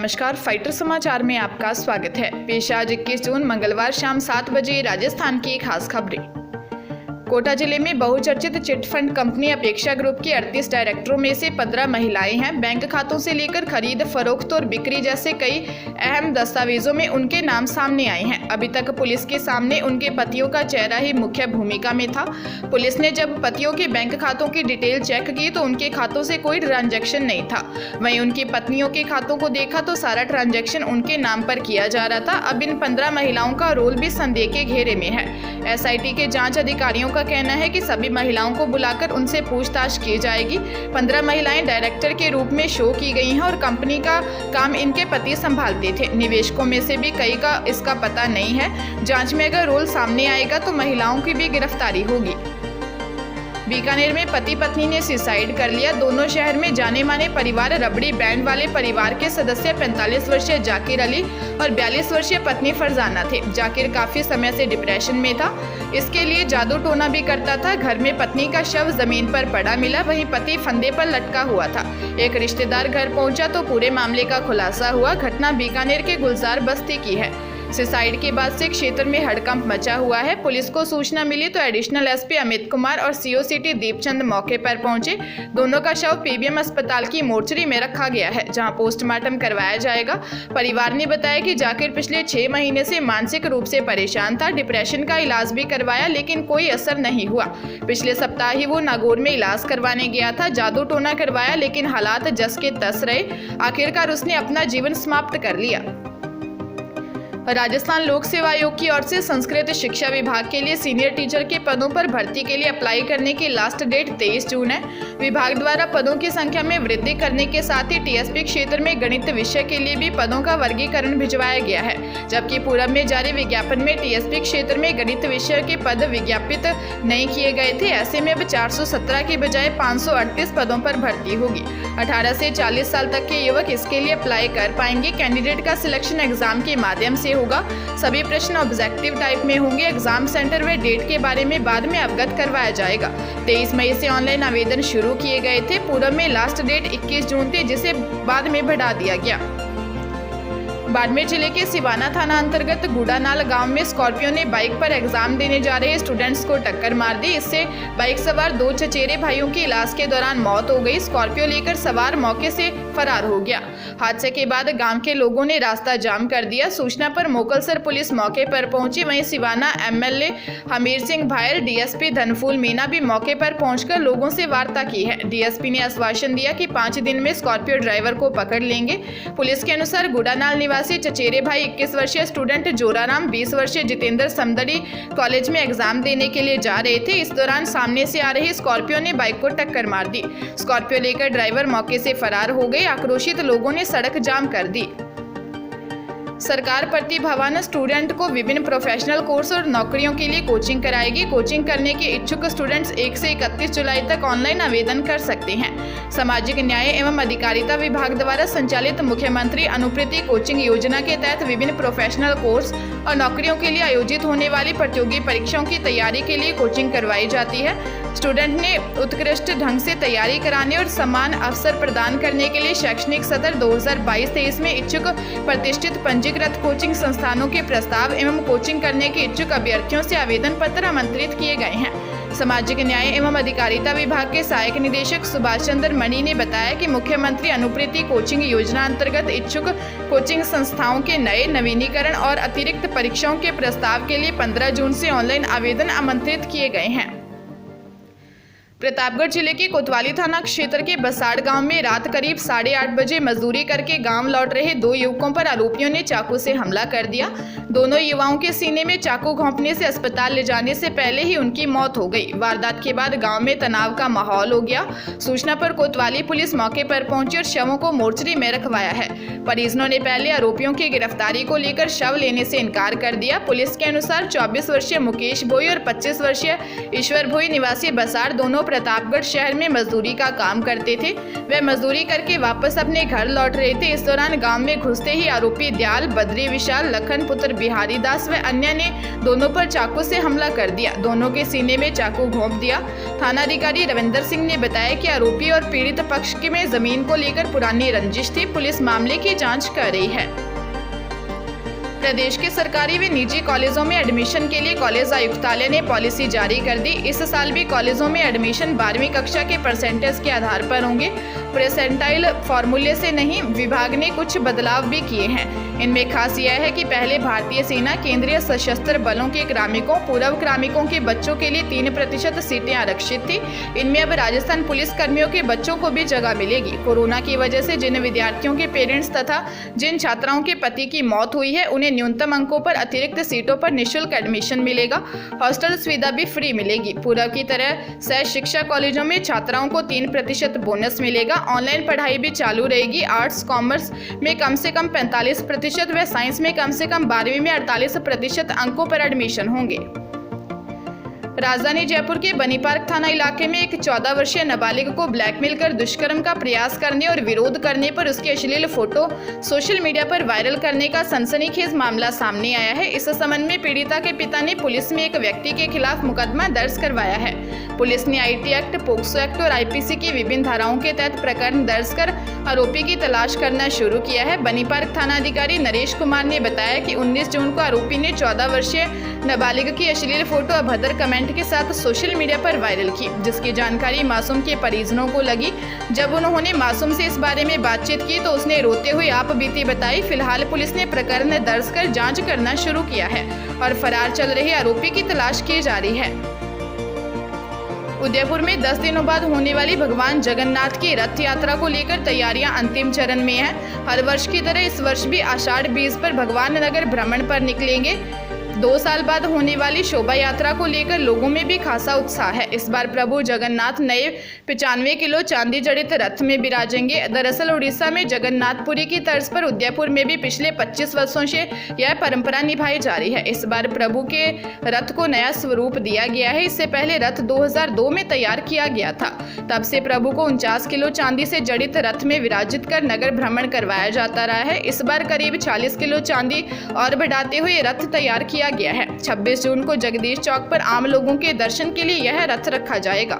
नमस्कार, फाइटर समाचार में आपका स्वागत है। पेश आज 21 जून मंगलवार शाम 7 बजे राजस्थान की खास खबरें। कोटा जिले में बहुचर्चित चिटफंड कंपनी अपेक्षा ग्रुप के 38 डायरेक्टरों में से 15 महिलाएं हैं। बैंक खातों से लेकर खरीद फरोख्त और बिक्री जैसे कई अहम दस्तावेजों में उनके नाम सामने आए हैं। अभी तक पुलिस के सामने उनके पतियों का चेहरा ही मुख्य भूमिका में था। पुलिस ने जब पतियों के बैंक खातों की डिटेल चेक की तो उनके खातों से कोई ट्रांजैक्शन नहीं था। वहीं उनकी पत्नियों के खातों को देखा तो सारा ट्रांजैक्शन उनके नाम पर किया जा रहा था। अब इन 15 महिलाओं का रोल भी संदेह के घेरे में है। एसआईटी के जांच अधिकारियों का कहना है कि सभी महिलाओं को बुलाकर उनसे पूछताछ की जाएगी। 15 महिलाएं डायरेक्टर के रूप में शो की गई हैं और कंपनी का काम इनके पति संभालते थे। निवेशकों में से भी कई का इसका पता नहीं है। जांच में अगर रोल सामने आएगा तो महिलाओं की भी गिरफ्तारी होगी। बीकानेर में पति पत्नी ने सुसाइड कर लिया। दोनों शहर में जाने माने परिवार रबड़ी बैंड वाले परिवार के सदस्य 45 वर्षीय जाकिर अली और 42 वर्षीय पत्नी फरजाना थे। जाकिर काफी समय से डिप्रेशन में था। इसके लिए जादू टोना भी करता था। घर में पत्नी का शव जमीन पर पड़ा मिला, वहीं पति फंदे पर लटका हुआ था। एक रिश्तेदार घर पहुंचा तो पूरे मामले का खुलासा हुआ। घटना बीकानेर के गुलजार बस्ती की है। सुसाइड के बाद से क्षेत्र में हड़कंप मचा हुआ है। पुलिस को सूचना मिली तो एडिशनल एसपी अमित कुमार और सीओ सिटी दीपचंद मौके पर पहुंचे। दोनों का शव पीबीएम अस्पताल की मोर्चरी में रखा गया है, जहां पोस्टमार्टम करवाया जाएगा। परिवार ने बताया कि जाकिर पिछले 6 महीने से मानसिक रूप से परेशान था। डिप्रेशन का इलाज भी करवाया लेकिन कोई असर नहीं हुआ। पिछले सप्ताह ही वो नागौर में इलाज करवाने गया था। जादू टोना करवाया लेकिन हालात जस के तस रहे। आखिरकार उसने अपना जीवन समाप्त कर लिया। राजस्थान लोक सेवा आयोग की ओर से संस्कृत शिक्षा विभाग के लिए सीनियर टीचर के पदों पर भर्ती के लिए अप्लाई करने की लास्ट डेट 23 जून है। विभाग द्वारा पदों की संख्या में वृद्धि करने के साथ ही टीएसपी क्षेत्र में गणित विषय के लिए भी पदों का वर्गीकरण भिजवाया गया है। जबकि पूर्व में जारी विज्ञापन में टीएसपी क्षेत्र में गणित विषय के पद विज्ञापित नहीं किए गए थे। ऐसे में अब 417 के बजाय 538 पदों पर भर्ती होगी। 18 से 40 साल तक के युवक इसके लिए अप्लाई कर पाएंगे। कैंडिडेट का सिलेक्शन एग्जाम के माध्यम से होगा। सभी प्रश्न ऑब्जेक्टिव टाइप में होंगे। एग्जाम सेंटर व डेट के बारे में बाद में अवगत करवाया जाएगा। 23 मई से ऑनलाइन आवेदन शुरू किए गए थे। पूर्व में लास्ट डेट 21 जून थी, जिसे बाद में बढ़ा दिया गया। बाड़मेर जिले के सिवाना थाना अंतर्गत गुड़ानाल गांव में स्कॉर्पियो ने बाइक पर एग्जाम देने जा रहे स्टूडेंट्स को टक्कर मार दी। इससे बाइक सवार 2 चचेरे भाइयों की इलाज के दौरान मौत हो गई। स्कॉर्पियो लेकर सवार मौके से फरार हो गया। हादसे के बाद गांव के लोगों ने रास्ता जाम कर दिया। सूचना पर मोकलसर पुलिस मौके पर पहुंची। वहीं सिवाना एमएलए हमीर सिंह भायल, डीएसपी धनफूल मीना भी मौके पर पहुंचकर लोगों से वार्ता की है। डीएसपी ने आश्वासन दिया कि 5 दिन में स्कॉर्पियो ड्राइवर को पकड़ लेंगे। पुलिस के अनुसार गुड़ानाल निवासी चचेरे भाई 21 वर्षीय स्टूडेंट जोराराम 20 वर्षीय जितेंद्र समदड़ी कॉलेज में एग्जाम देने के लिए जा रहे थे। इस दौरान सामने से आ रही स्कॉर्पियो ने बाइक को टक्कर मार दी। स्कॉर्पियो लेकर ड्राइवर मौके से फरार हो गए। आक्रोशित लोगों ने सड़क जाम कर दी। सरकार प्रतिभावान स्टूडेंट को विभिन्न प्रोफेशनल कोर्स और नौकरियों के लिए कोचिंग कराएगी। कोचिंग करने के इच्छुक स्टूडेंट्स 1 से 31 जुलाई तक ऑनलाइन आवेदन कर सकते हैं। सामाजिक न्याय एवं अधिकारिता विभाग द्वारा संचालित मुख्यमंत्री अनुप्रीति कोचिंग योजना के तहत विभिन्न प्रोफेशनल कोर्स और नौकरियों के लिए आयोजित होने वाली प्रतियोगी परीक्षाओं की तैयारी के लिए कोचिंग करवाई जाती है। स्टूडेंट ने उत्कृष्ट ढंग से तैयारी कराने और समान अवसर प्रदान करने के लिए शैक्षणिक सत्र 2022-23 में इच्छुक प्रतिष्ठित पंजीकृत कोचिंग संस्थानों के प्रस्ताव एवं कोचिंग करने के इच्छुक अभ्यर्थियों से आवेदन पत्र आमंत्रित किए गए हैं। सामाजिक न्याय एवं अधिकारिता विभाग के सहायक निदेशक सुभाष चंद्र मणि ने बताया कि मुख्यमंत्री अनुप्रीति कोचिंग योजना अंतर्गत इच्छुक कोचिंग संस्थाओं के नए नवीनीकरण और अतिरिक्त परीक्षाओं के प्रस्ताव के लिए 15 जून से ऑनलाइन आवेदन आमंत्रित किए गए हैं। प्रतापगढ़ जिले के कोतवाली थाना क्षेत्र के बसाड़ गांव में रात करीब 8:30 बजे मजदूरी करके गांव लौट रहे 2 युवकों पर आरोपियों ने चाकू से हमला कर दिया। दोनों युवाओं के सीने में चाकू घोंपने से अस्पताल ले जाने से पहले ही उनकी मौत हो गई। वारदात के बाद गांव में तनाव का माहौल हो गया। सूचना पर कोतवाली पुलिस मौके पर पहुंची और शवों को मोर्चरी में रखवाया है। परिजनों ने पहले आरोपियों की गिरफ्तारी को लेकर शव लेने से इनकार कर दिया। पुलिस के अनुसार 24 वर्षीय मुकेश भोई और 25 वर्षीय ईश्वर भोई निवासी बसाड़ दोनों प्रतापगढ़ शहर में मजदूरी का काम करते थे। वे मजदूरी करके वापस अपने घर लौट रहे थे। इस दौरान गांव में घुसते ही आरोपी दयाल, बद्री विशाल, लखन पुत्र बिहारी दास व अन्य ने दोनों पर चाकू से हमला कर दिया। दोनों के सीने में चाकू घोंप दिया। थानाधिकारी रविंदर सिंह ने बताया कि आरोपी और पीड़ित पक्ष में जमीन को लेकर पुरानी रंजिश थी। पुलिस मामले की जांच कर रही है। प्रदेश के सरकारी व निजी कॉलेजों में एडमिशन के लिए कॉलेज आयुक्तालय ने पॉलिसी जारी कर दी। इस साल भी कॉलेजों में एडमिशन 12वीं कक्षा के परसेंटेज के आधार पर होंगे, परसेंटाइल फॉर्मूले से नहीं। विभाग ने कुछ बदलाव भी किए हैं। इनमें खास यह है कि पहले भारतीय सेना, केंद्रीय सशस्त्र बलों के क्रमिकों, पूर्व क्रमिकों के बच्चों के लिए 3% सीटें आरक्षित थी। इनमें अब राजस्थान पुलिस कर्मियों के बच्चों को भी जगह मिलेगी। कोरोना की वजह से जिन विद्यार्थियों के पेरेंट्स तथा जिन छात्राओं के पति की मौत हुई है, उन्हें न्यूनतम अंकों पर अतिरिक्त सीटों पर निःशुल्क एडमिशन मिलेगा। हॉस्टल सुविधा भी फ्री मिलेगी। पूर्व की तरह सह शिक्षा कॉलेजों में छात्राओं को 3% बोनस मिलेगा। ऑनलाइन पढ़ाई भी चालू रहेगी। आर्ट्स कॉमर्स में कम से कम 45% व साइंस में कम से कम 12वीं में 48% अंकों पर एडमिशन होंगे। राजधानी जयपुर के बनी पार्क थाना इलाके में एक 14 वर्षीय नाबालिग को ब्लैकमेल कर दुष्कर्म का प्रयास करने और विरोध करने पर उसकी अश्लील फोटो सोशल मीडिया पर वायरल करने का सनसनीखेज मामला सामने आया है। इस संबंध में पीड़िता के पिता ने पुलिस में एक व्यक्ति के खिलाफ मुकदमा दर्ज करवाया है। पुलिस ने IT एक्ट, पोक्सो एक्ट और IPC की विभिन्न धाराओं के तहत प्रकरण दर्ज कर आरोपी की तलाश करना शुरू किया है। बनी पार्क थाना अधिकारी नरेश कुमार ने बताया कि 19 जून को आरोपी ने 14 वर्षीय नाबालिग की अश्लील फोटो अभद्र कमेंट के साथ सोशल मीडिया पर वायरल की, जिसकी जानकारी मासूम के परिजनों को लगी। जब उन्होंने मासूम से इस बारे में बातचीत की तो उसने रोते हुए आप बीती बताई। फिलहाल पुलिस ने प्रकरण दर्ज कर जांच करना शुरू किया है और फरार चल रहे आरोपी की तलाश की जा रही है। उदयपुर में 10 दिनों बाद होने वाली भगवान जगन्नाथ की रथ यात्रा को लेकर तैयारियां अंतिम चरण में हैं। हर वर्ष की तरह इस वर्ष भी आषाढ़ 20 पर भगवान नगर भ्रमण पर निकलेंगे। 2 साल बाद होने वाली शोभा यात्रा को लेकर लोगों में भी खासा उत्साह है। इस बार प्रभु जगन्नाथ नए 95 किलो चांदी जड़ित रथ में विराजेंगे। दरअसल उड़ीसा में जगन्नाथपुरी की तर्ज पर उदयपुर में भी पिछले 25 वर्षों से यह परंपरा निभाई जा रही है। इस बार प्रभु के रथ को नया स्वरूप दिया गया है। इससे पहले रथ 2002 में तैयार किया गया था। तब से प्रभु को 49 किलो चांदी से जड़ित रथ में विराजित कर नगर भ्रमण करवाया जाता रहा है। इस बार करीब 40 किलो चांदी और बढ़ाते हुए रथ तैयार किया गया है। 26 जून को जगदीश चौक पर आम लोगों के दर्शन के लिए यह रथ रखा जाएगा।